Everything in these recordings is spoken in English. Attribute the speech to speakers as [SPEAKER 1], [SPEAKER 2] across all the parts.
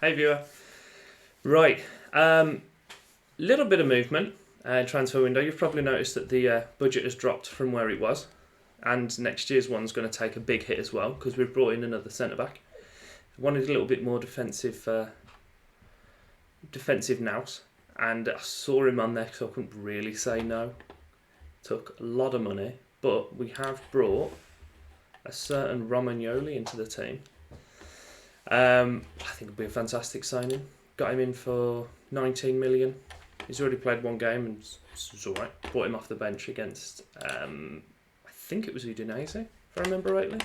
[SPEAKER 1] Hey viewer. Right, little bit of movement transfer window. You've probably noticed that the budget has dropped from where it was, and next year's one's going to take a big hit as well because we've brought in another centre back. Wanted a little bit more defensive nous, and I saw him on there, so I couldn't really say no. Took a lot of money, but we have brought a certain Romagnoli into the team. I think it'll be a fantastic signing. Got him in for 19 million. He's already played one game and it's alright. Brought him off the bench against, I think it was Udinese, if I remember rightly.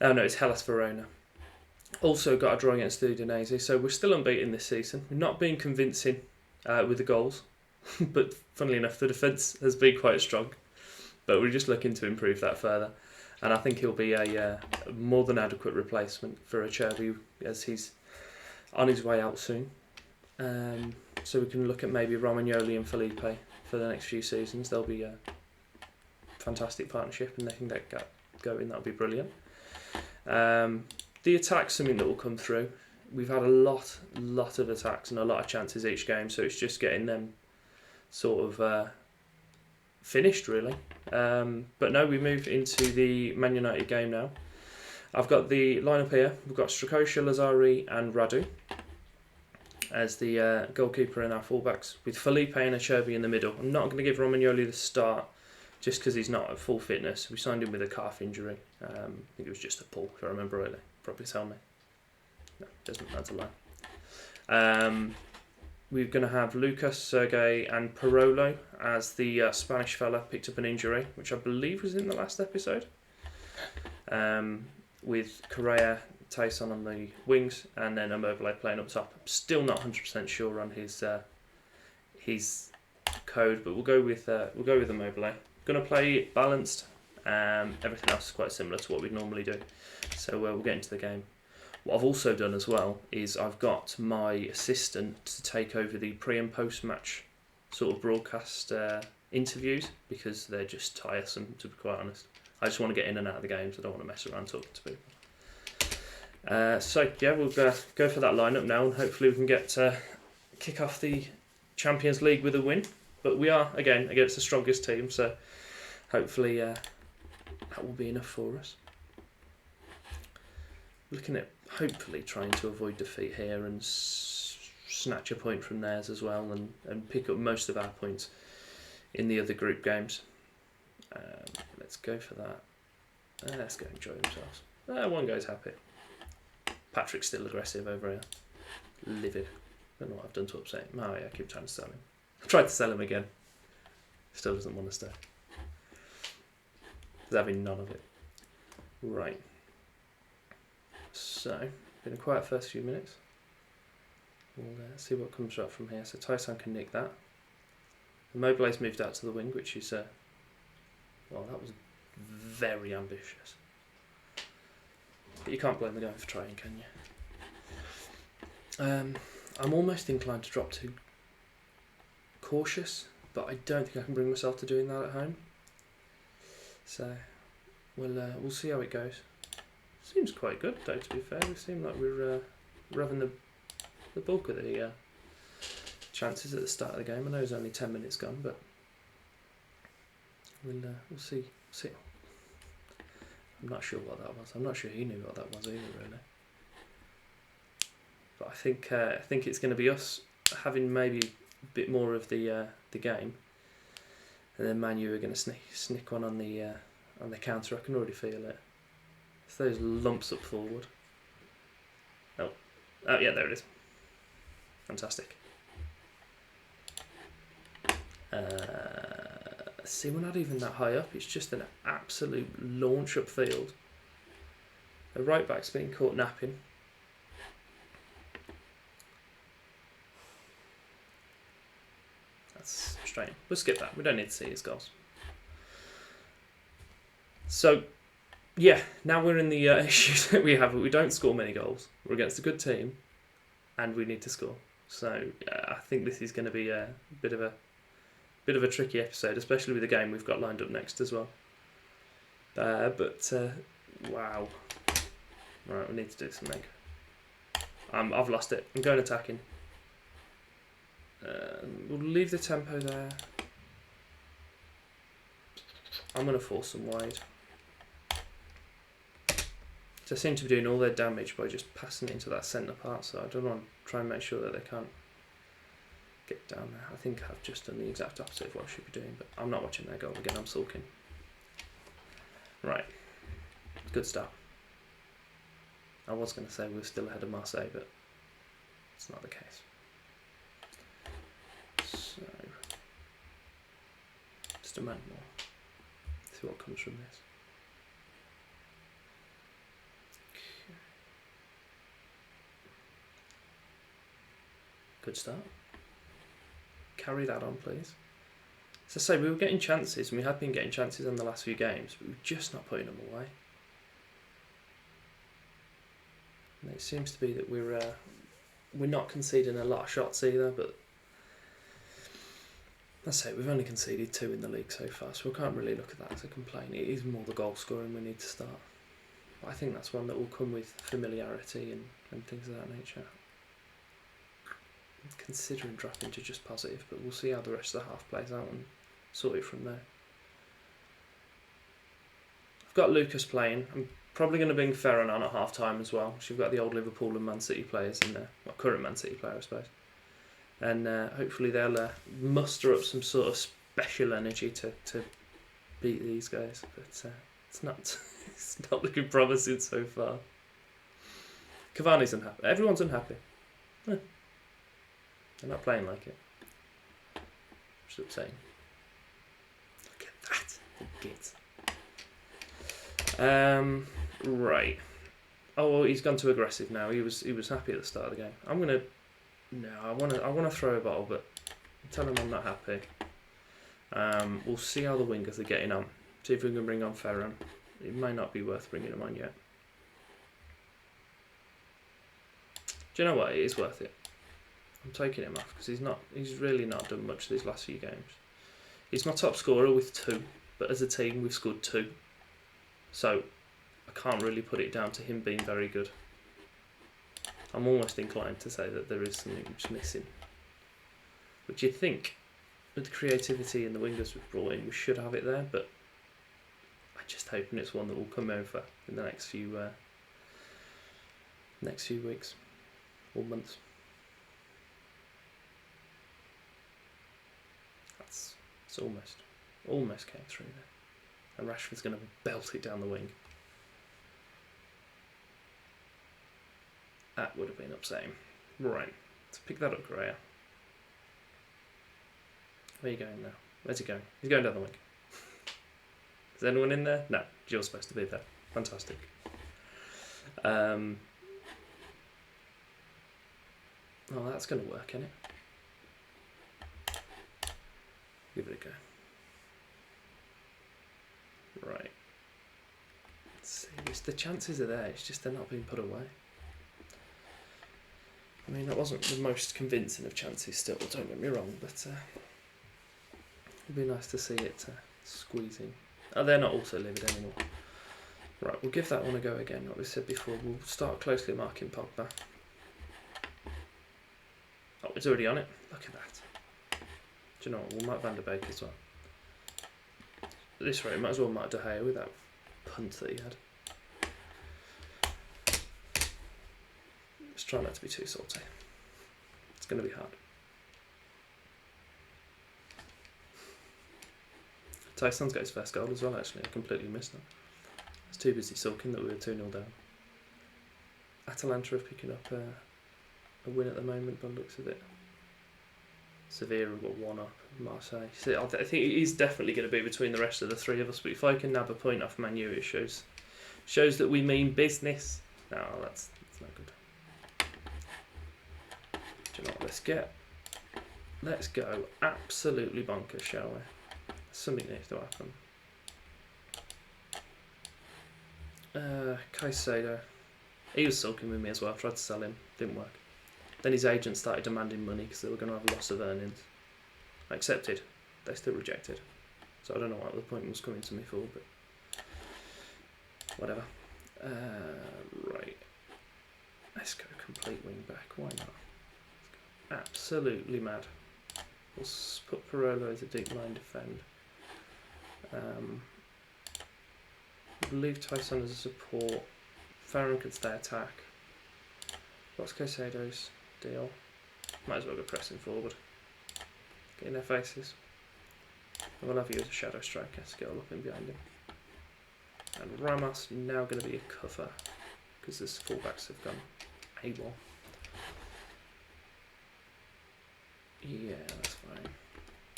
[SPEAKER 1] Oh no, it's Hellas Verona. Also got a draw against Udinese, so we're still unbeaten this season. We've not been convincing with the goals, but funnily enough, the defence has been quite strong. But we're just looking to improve that further. And I think he'll be a more than adequate replacement for Acerbi as he's on his way out soon. So we can look at maybe Romagnoli and Felipe for the next few seasons. They'll be a fantastic partnership and they can get going. That'll be brilliant. The attack's something that will come through. We've had a lot of attacks and a lot of chances each game, so it's just getting them sort of finished really. But no, we move into the Man United game now. I've got the lineup here. We've got Strakosha, Lazzari and Radu as the goalkeeper and our fullbacks, with Felipe and Acerbi in the middle. I'm not going to give Romagnoli the start just because he's not at full fitness. We signed him with a calf injury. I think it was just a pull, if I remember rightly. Probably tell me. No, doesn't. That's a lie. We're going to have Lucas, Sergei and Parolo as the Spanish fella picked up an injury, which I believe was in the last episode. With Correa, Tyson on the wings, and then Immobile playing up top. I'm still not 100% sure on his code, but we'll go with Immobile. Going to play balanced. Everything else is quite similar to what we'd normally do. So we'll get into the game. What I've also done as well is I've got my assistant to take over the pre and post match sort of broadcast interviews because they're just tiresome, to be quite honest. I just want to get in and out of the games. I don't want to mess around talking to people. So yeah, we'll go for that lineup now, and hopefully we can get kick off the Champions League with a win. But we are again against the strongest team, so hopefully that will be enough for us. Looking at hopefully trying to avoid defeat here and snatch a point from theirs as well, and pick up most of our points in the other group games. Let's go for that. Let's go enjoy themselves. One guy's happy. Patrick's still aggressive over here. Livid. I don't know what I've done to upset him. Oh yeah, I keep trying to sell him. I tried to sell him again. Still doesn't want to stay. He's having none of it. Right. So, been a quiet first few minutes. We'll see what comes up from here. So Tyson can nick that. Immobile's moved out to the wing, which is well, that was very ambitious. But you can't blame the guy for trying, can you? I'm almost inclined to drop too cautious, but I don't think I can bring myself to doing that at home. So we'll see how it goes. Seems quite good though, to be fair. We seem like we're having the bulk of the chances at the start of the game. I know it's only 10 minutes gone, but we'll see. I'm not sure what that was. I'm not sure he knew what that was either, really. But I think it's going to be us having maybe a bit more of the game, and then Man U are going to snick one on the counter. I can already feel it. It's those lumps up forward. Oh yeah, there it is. Fantastic. See, we're not even that high up. It's just an absolute launch upfield. The right back's being caught napping. That's strange. We'll skip that. We don't need to see his goals. So, yeah, now we're in the issue that we have. We don't score many goals. We're against a good team, and we need to score. So I think this is going to be a bit of a tricky episode, especially with the game we've got lined up next as well. But wow, right, we need to do something. I've lost it. I'm going attacking. We'll leave the tempo there. I'm going to force them wide. They seem to be doing all their damage by just passing it into that centre part, so I don't want to try and make sure that they can't get down there. I think I've just done the exact opposite of what I should be doing, but I'm not watching their goal again, I'm sulking. Right, good start. I was going to say we're still ahead of Marseille, but it's not the case. So, just a man more. See what comes from this. Okay. Good start. Carry that on, please. As I say, we were getting chances, and we had been getting chances in the last few games, but we were just not putting them away. And it seems to be that we're not conceding a lot of shots either, but that's it, we've only conceded 2 in the league so far, so we can't really look at that as a complaint. It is more the goal scoring we need to start. But I think that's one that will come with familiarity and things of that nature. I'm considering dropping to just positive, but we'll see how the rest of the half plays out and sort it from there. I've got Lucas playing. I'm probably going to bring Ferran on at half time as well. So we've got the old Liverpool and Man City players in there. Well, current Man City player, I suppose. And hopefully they'll muster up some sort of special energy to beat these guys. But it's not looking promising so far. Cavani's unhappy. Everyone's unhappy. They're not playing like it. Which is upsetting. Look at that. The git. Right. Oh, well, he's gone too aggressive now. He was happy at the start of the game. I want to throw a bottle, but tell him I'm not happy. We'll see how the wingers are getting on. See if we can bring on Ferran. It may not be worth bringing him on yet. Do you know what? It is worth it. I'm taking him off because he's really not done much these last few games. He's my top scorer with 2, but as a team we've scored 2. So I can't really put it down to him being very good. I'm almost inclined to say that there is something which missing. Which you'd think, with the creativity and the wingers we've brought in, we should have it there, but I'm just hoping it's one that will come over in the next few weeks or months. It's almost came through there. And Rashford's going to belt it down the wing. That would have been upsetting. Right, let's pick that up, Correa. Where are you going now? Where's he going? He's going down the wing. Is anyone in there? No, you're supposed to be there. Fantastic. Oh, that's going to work, isn't it? Give it a go. Right. Let's see. The chances are there, it's just they're not being put away. I mean, that wasn't the most convincing of chances still, don't get me wrong, but it'd be nice to see it squeezing. Oh, they're not also livid anymore. Right, we'll give that one a go again, like we said before. We'll start closely marking Pogba. Oh, it's already on it. Look at that. Do you know what? We'll mark Van der Beek as well. At this rate, might as well mark De Gea with that punt that he had. Just try not to be too salty. It's going to be hard. Tyson's got his first goal as well, actually. I completely missed that. I was too busy sulking that we were 2-0 down. Atalanta are picking up a win at the moment by the looks of it. Sevilla have got 1 up. Marseille. So I think it is definitely going to be between the rest of the 3 of us, but if I can nab a point off Man U, it shows that we mean business. No, that's not good. Do you know what? Let's go absolutely bonkers, shall we? Something needs to happen. Caicedo. He was sulking with me as well. I tried to sell him. Didn't work. Then his agent started demanding money because they were going to have a loss of earnings. I accepted. They still rejected. So I don't know what the point was coming to me for, but whatever. Right. Let's go complete wing back. Why not? Absolutely mad. We'll put Parolo as a deep line defend. We'll leave Tyson as a support. Farron can stay attack. What's Caicedo's deal? Might as well go pressing forward. Get in their faces. And we'll have you as a shadow striker to get all up in behind him. And Ramos now going to be a cover because his fullbacks have gone AWOL. Yeah, that's fine.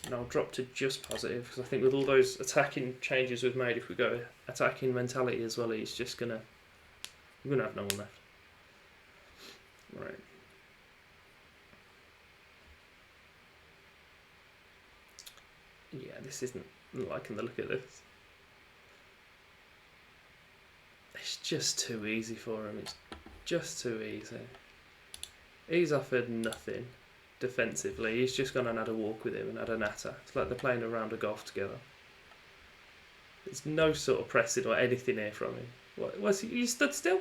[SPEAKER 1] And I'll drop to just positive because I think with all those attacking changes we've made, if we go attacking mentality as well, he's just we're gonna have no one left. Right. Yeah, this isn't liking the look at this. It's just too easy for him. It's just too easy. He's offered nothing defensively. He's just gone and had a walk with him and had a natter. It's like they're playing a round of golf together. There's no sort of pressing or anything here from him. What was he? You stood still?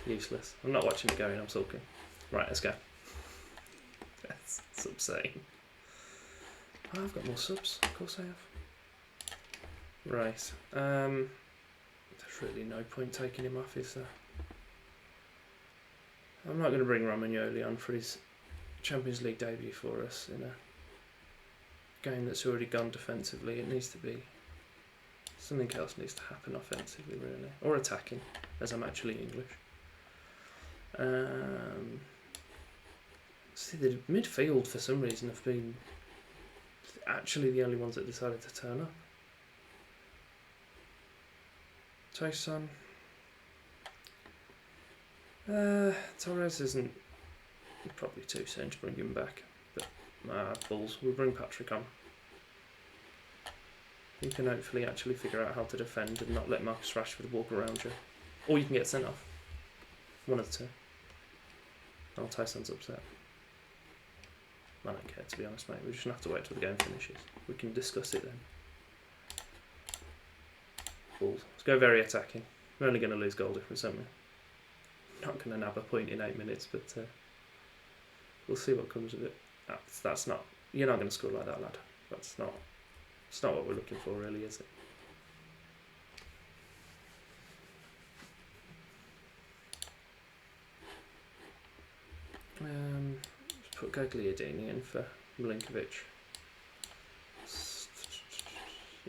[SPEAKER 1] Useless. I'm not watching it going. I'm sulking. Right, let's go. That's insane. Oh, I've got more subs. Of course I have. Right. There's really no point taking him off, is there? I'm not going to bring Romagnoli on for his Champions League debut for us in a game that's already gone defensively. It needs to be something else needs to happen offensively, really, or attacking, as I'm actually English. See, the midfield for some reason have been actually the only ones that decided to turn up. Tyson. Torres isn't probably too soon to bring him back, but balls. We'll bring Patrick on. You can hopefully actually figure out how to defend and not let Marcus Rashford walk around you, or you can get sent off. One of the two. Oh, Tyson's upset. I don't care, to be honest, mate. We're just going to have to wait till the game finishes. We can discuss it then. Balls. Let's go very attacking. We're only going to lose goal difference, aren't we? Not going to nab a point in 8 minutes, but we'll see what comes of it. That's not. You're not going to score like that, lad. That's not. It's not what we're looking for, really, is it? Let's put Gagliardini in for Milinkovic.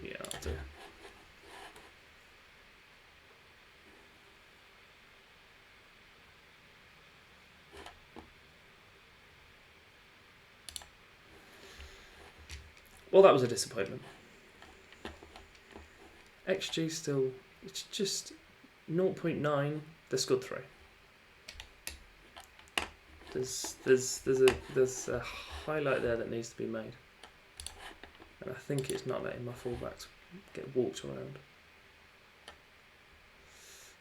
[SPEAKER 1] Yeah, I'll do. Well, that was a disappointment. XG still, it's just 0.9. They scored 3. There's a highlight there that needs to be made, and I think it's not letting my fullbacks get walked around.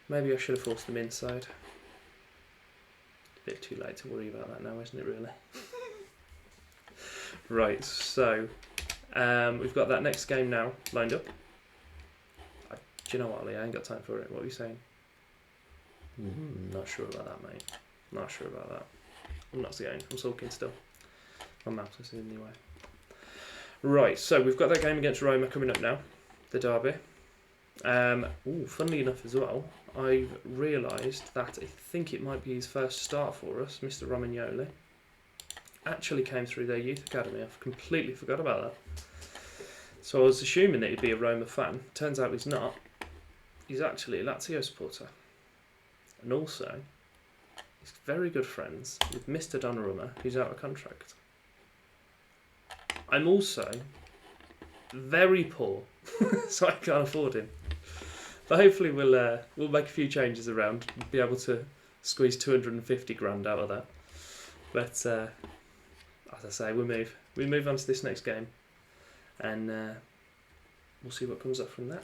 [SPEAKER 1] Maybe I should have forced them inside. A bit too late to worry about that now, isn't it, really? Right, so we've got that next game now lined up. Do you know what, Lee? I ain't got time for it. What are you saying? Not sure about that, mate. Not sure about that. I'm not saying. I'm sulking still. My mouse is in the way. Right, so we've got that game against Roma coming up now, the derby. Funnily enough as well, I've realised that I think it might be his first start for us, Mr. Romagnoli. Actually came through their youth academy. I've completely forgot about that. So I was assuming that he'd be a Roma fan. Turns out he's not. He's actually a Lazio supporter. And also, he's very good friends with Mr. Donnarumma, who's out of contract. I'm also very poor, so I can't afford him. But hopefully we'll make a few changes around and be able to squeeze 250 grand out of that. But as I say, we move on to this next game, and we'll see what comes up from that.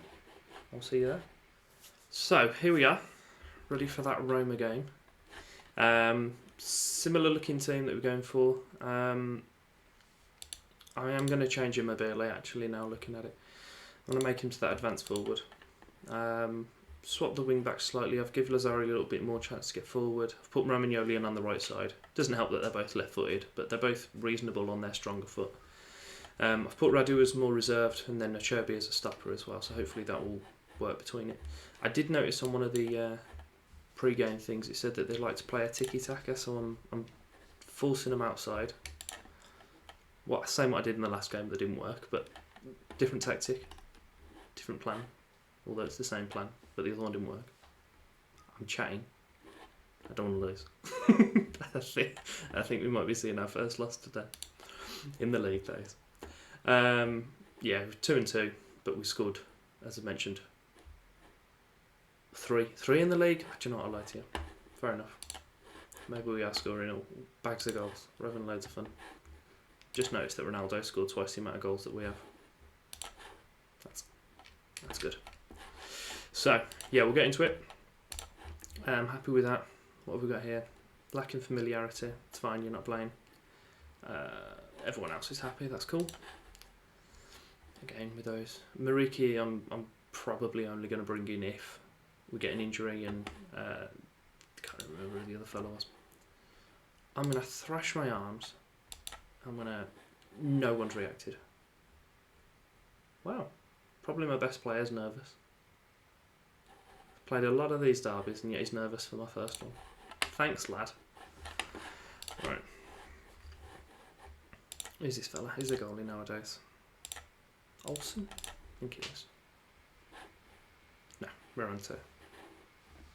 [SPEAKER 1] I'll see you there. So here we are, ready for that Roma game. Similar looking team that we're going for. I am going to change Immobile actually now looking at it. I'm going to make him to that advanced forward. swapped the wing back slightly. I've given Lazio a little bit more chance to get forward. I've put Romagnoli in on the right side. Doesn't help that they're both left-footed, but they're both reasonable on their stronger foot. I've put Radu as more reserved, and then Acerbi as a stopper as well, so hopefully that will work between it. I did notice on one of the pre-game things, it said that they like to play a tiki-taka, so I'm forcing them outside. Same what I did in the last game that didn't work, but different tactic, different plan, although it's the same plan, but the other one didn't work. I'm chatting. I don't want to lose. I think we might be seeing our first loss today in the league days. Yeah, 2-2, but we scored, as I mentioned, three in the league. Do you know what, I lied to you? Fair enough. Maybe we are scoring bags of goals. We're having loads of fun. Just noticed that Ronaldo scored twice the amount of goals that we have. That's good. So, yeah, we'll get into it. I'm happy with that. What have we got here? Lacking familiarity. It's fine, you're not playing. Everyone else is happy, that's cool. Again, with those. Mariki, I'm probably only going to bring in if we get an injury, and can't remember who the other fellow was. I'm going to thrash my arms. No one's reacted. Wow. Probably my best player's nervous. Played a lot of these derbies and yet he's nervous for my first one. Thanks, lad. Right. Who's this fella? Who's the goalie nowadays? Olsen? I think he is. No, we're on to.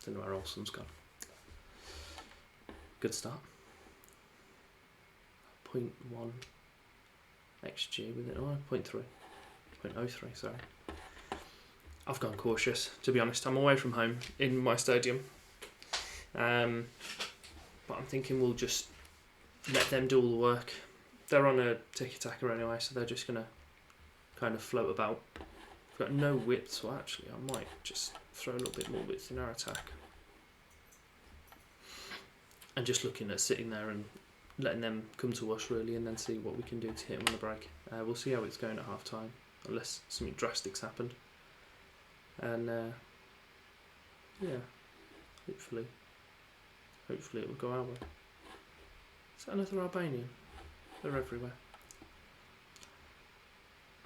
[SPEAKER 1] Don't know where Olsen's gone. Good start. 0.1 XG with it. Oh, 0.3. 0.03, sorry. I've gone cautious, to be honest. I'm away from home in my stadium. But I'm thinking we'll just let them do all the work. They're on a tiki-taka anyway, so they're just going to kind of float about. We've got no width, so actually I might just throw a little bit more width in our attack. And just looking at sitting there and letting them come to us, really, and then see what we can do to hit them on the break. We'll see how it's going at half-time, unless something drastic's happened. And yeah, hopefully it will go our way. Is that another Albanian? They're everywhere.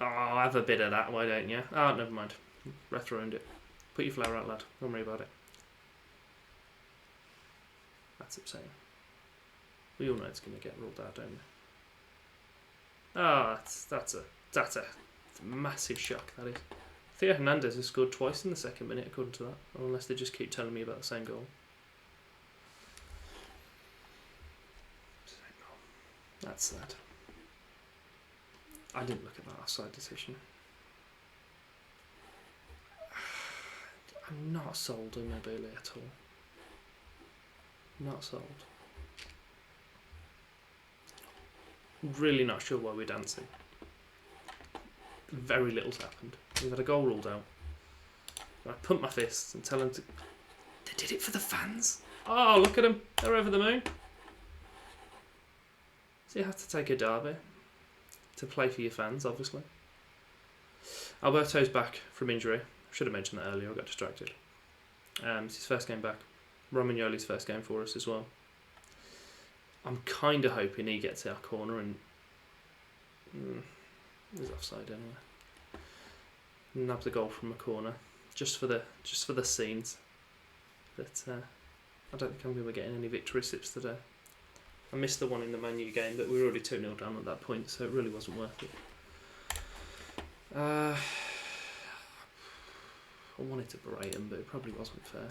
[SPEAKER 1] Oh, I'll have a bit of that, why don't you? Oh, never mind. Ref ruined it. Put your flower out, lad. Don't worry about it. That's upsetting. We all know it's going to get ruled out, don't we? Ah, that's a massive shock, that is. Theo Hernandez has scored twice in the second minute, according to that. Unless they just keep telling me about the same goal. That's sad. I didn't look at that offside decision. I'm not sold on Mobile at all. Not sold. Really not sure why we're dancing. Very little's happened. We've had a goal ruled out. I pump my fists and tell them to... They did it for the fans. Oh, look at them. They're over the moon. So you have to take a derby to play for your fans, obviously. Alberto's back from injury. Should have mentioned that earlier. I got distracted. It's his first game back. Romagnoli's first game for us as well. I'm kind of hoping he gets our corner and... he's offside anyway. Nab the goal from a corner, just for the scenes. But I don't think I'm going to be getting any victory sips today. I missed the one in the Man U game, but we were already 2-0 down at that point, so it really wasn't worth it. I wanted to berate him, but it probably wasn't fair.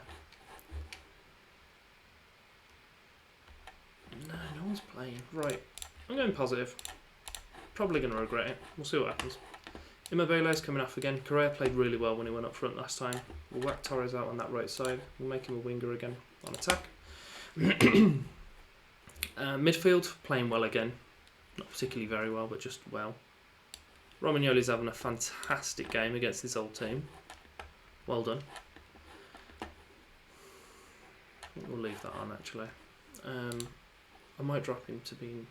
[SPEAKER 1] No one's playing. Right, I'm going positive. Probably going to regret it. We'll see what happens. Immobile's coming off again. Correa played really well when he went up front last time. We'll whack Torres out on that right side. We'll make him a winger again on attack. Midfield, playing well again. Not particularly very well, but just well. Romagnoli's having a fantastic game against this old team. Well done. I think we'll leave that on, actually. I might drop him to being...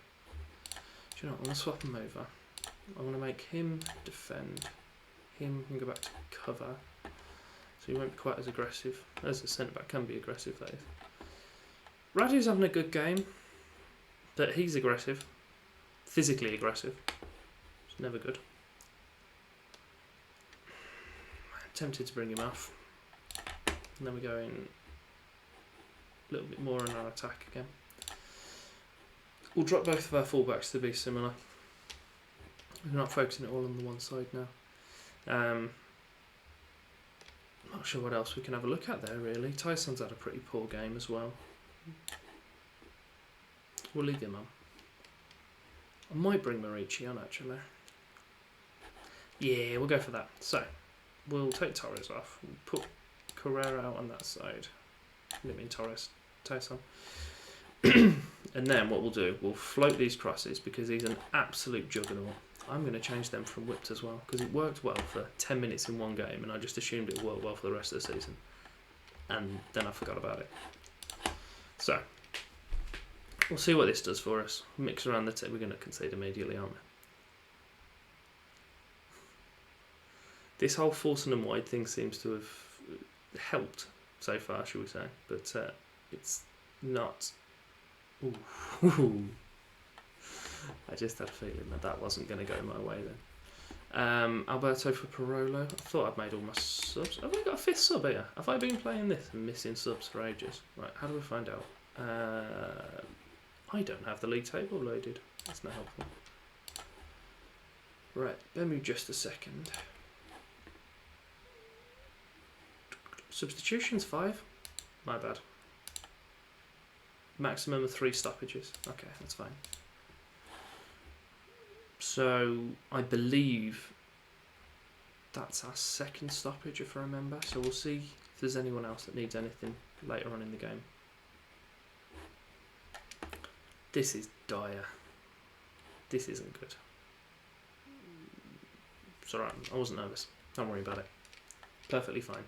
[SPEAKER 1] Do you know what? I'm going to swap him over. I'm going to make him defend. Him can go back to cover. so he won't be quite as aggressive. As a centre-back can be aggressive, that is. Radu's having a good game, but he's aggressive. Physically aggressive. It's never good. I'm tempted to bring him off. And then we go in a little bit more on our attack again. We'll drop both of our fullbacks to be similar. We're not focusing it all on the one side now. Not sure what else we can have a look at there, really. Tyson's had a pretty poor game as well. We'll leave him on. I might bring Marici on, actually. Yeah, we'll go for that. So, we'll take Torres off. We'll put Carrera out on that side. I didn't mean Torres. Tyson. And then what we'll do, we'll float these crosses because he's an absolute juggernaut. I'm going to change them from whipped as well because it worked well for 10 minutes in one game and I just assumed it would work well for the rest of the season. And then I forgot about it. So, we'll see what this does for us. Mix around the tip. We're going to concede immediately, aren't we? This whole forcing them wide thing seems to have helped so far, shall we say. But it's not... Ooh. I just had a feeling that wasn't going to go my way then. Alberto for Parolo. I thought I'd made all my subs. Have I got a fifth sub here? Have I been playing this and missing subs for ages? Right, how do we find out? I don't have the league table loaded. That's not helpful. Right, let me just a second. Substitutions 5? My bad. Maximum of 3 stoppages. Okay, that's fine. So, I believe that's our second stoppage, if I remember. So we'll see if there's anyone else that needs anything later on in the game. This is dire. This isn't good. It's alright, I wasn't nervous. Don't worry about it. Perfectly fine.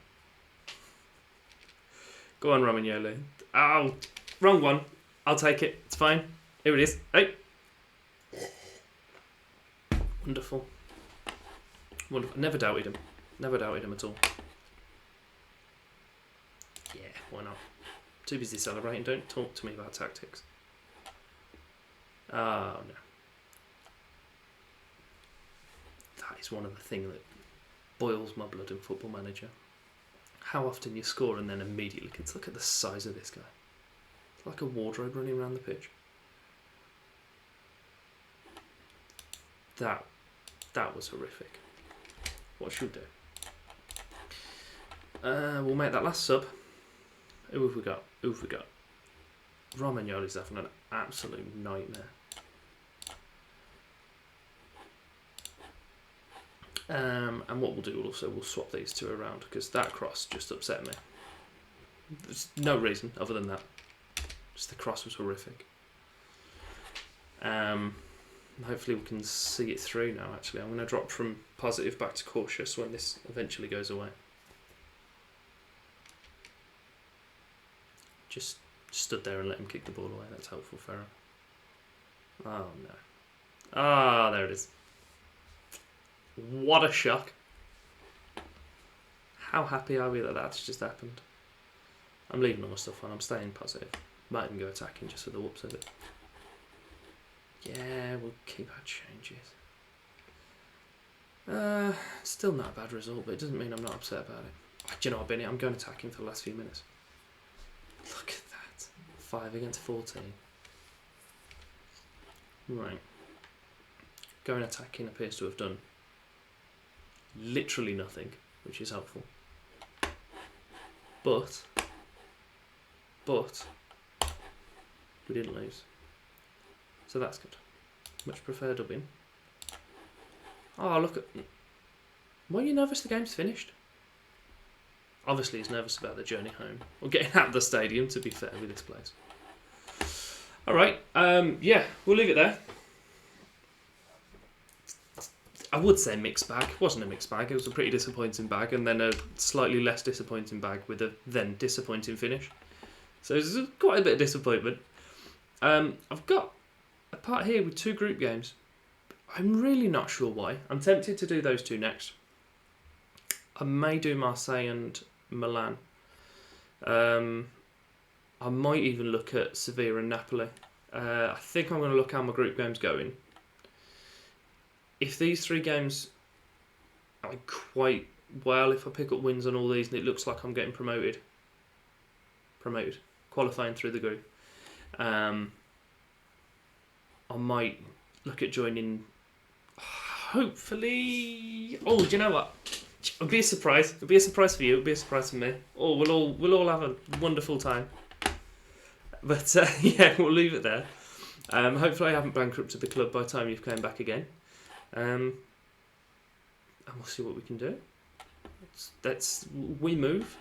[SPEAKER 1] Go on, Romagnoli. Oh, wrong one. I'll take it. It's fine. Here it is. Hey. Wonderful. Wonderful. Never doubted him. Never doubted him at all. Yeah, why not? Too busy celebrating. Don't talk to me about tactics. Oh, no. That is one of the things that boils my blood in Football Manager. How often you score and then immediately look at the size of this guy. It's like a wardrobe running around the pitch. That was horrific. What should we do? We'll make that last sub. Who have we got? Who have we got? Romagnoli's having an absolute nightmare. And what we'll do also, we'll swap these two around because that cross just upset me. There's no reason other than that. Just the cross was horrific. Hopefully we can see it through now, actually. I'm going to drop from positive back to cautious when this eventually goes away. Just stood there and let him kick the ball away. That's helpful, Ferrer. Oh, no. Ah, there it is. What a shock. How happy are we that that's just happened? I'm leaving all my stuff on. I'm staying positive. Might even go attacking just for the whoops of it. Yeah, we'll keep our changes. Still not a bad result, but it doesn't mean I'm not upset about it. Do you know what, Benny? I'm going attacking for the last few minutes. Look at that. 5 against 14. Right. Going attacking appears to have done literally nothing, which is helpful. But we didn't lose. So that's good. Much prefer dubbing. Oh, look at... Why are you nervous the game's finished? Obviously he's nervous about the journey home. Or getting out of the stadium, to be fair, with this place. Alright, yeah, we'll leave it there. I would say mixed bag. It wasn't a mixed bag. It was a pretty disappointing bag, and then a slightly less disappointing bag with a then disappointing finish. So there's quite a bit of disappointment. I've got a part here with 2 group games. I'm really not sure why. I'm tempted to do those 2 next. I may do Marseille and Milan. I might even look at Sevilla and Napoli. I think I'm going to look how my group game's going. If these 3 games are quite well, if I pick up wins on all these and it looks like I'm getting promoted, qualifying through the group, I might look at joining. Hopefully, do you know what? It'll be a surprise. It'll be a surprise for you. It'll be a surprise for me. Oh, we'll all have a wonderful time. But yeah, we'll leave it there. Hopefully, I haven't bankrupted the club by the time you've come back again. And we'll see what we can do. We move.